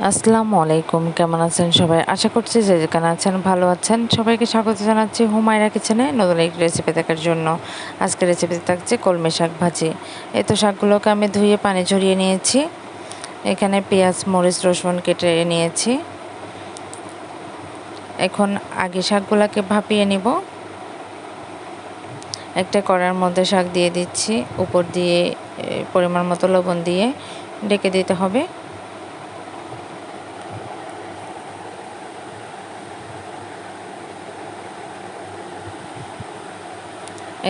আসসালামু আলাইকুম, কেমন আছেন সবাই? আশা করছি যে যেখানে আছেন ভালো আছেন। সবাইকে স্বাগত জানাচ্ছি হুমায়রা কিচেনে নতুন একটি রেসিপি দেখার জন্য। আজকের রেসিপিতে থাকছে কলমি শাক ভাজি। এই তো শাকগুলোকে আমি ধুয়ে পানি ঝরিয়ে নিয়েছি। এখানে পেঁয়াজ, মরিচ, রসুন কেটে নিয়েছি। এখন আগে শাকগুলোকে ভাপিয়ে নিব। একটা কড়াইয়ের মধ্যে শাক দিয়ে দিচ্ছি, উপর দিয়ে পরিমাণ মতো লবণ দিয়ে ঢেকে দিতে হবে।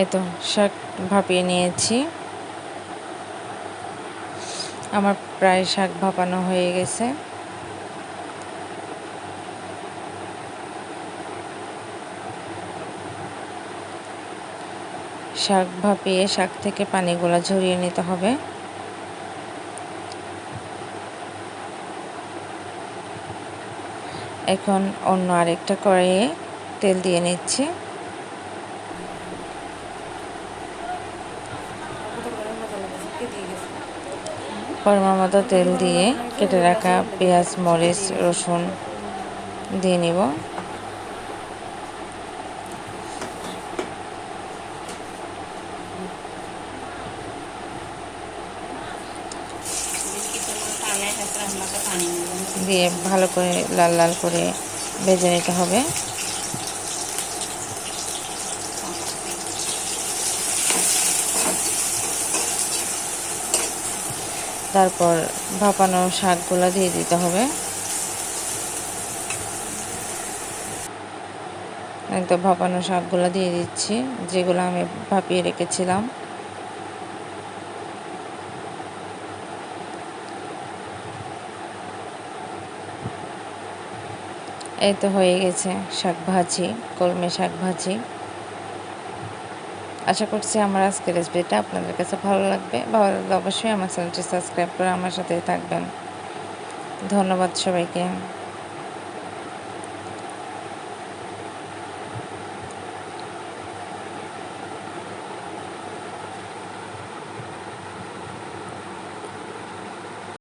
এই তো শাক ভাপিয়ে নিয়েছি। আমার প্রায় শাক ভাপানো হয়ে গেছে। শাক ভাপিয়ে শাক থেকে পানিগুলো ঝরিয়ে নিতে হবে। এখন অন্য আরেকটা কড়াইয়ে তেল দিয়ে নিচ্ছি। পরিমাণ মতো তেল দিয়ে কেটে রাখা পেঁয়াজ, মরিচ, রসুন দিয়ে নিব। দিয়ে ভালো করে লাল লাল করে ভেজে নিতে হবে। তারপর ভাপানো শাকগুলো দিয়ে দিতে হবে। একদম ভাপানো শাকগুলো দিয়ে দিচ্ছি, যেগুলো আমি ভাপিয়ে রেখেছিলাম। এই তো হয়ে গেছে শাক ভাজি, কলমি শাক ভাজি। আশা করছি আমার আজকের রেসিপিটা আপনাদের কাছে ভালো লাগবে। ভালো লাগলে অবশ্যই আমার চ্যানেলটি সাবস্ক্রাইব করে আমার সাথেই থাকবেন। ধন্যবাদ সবাইকে।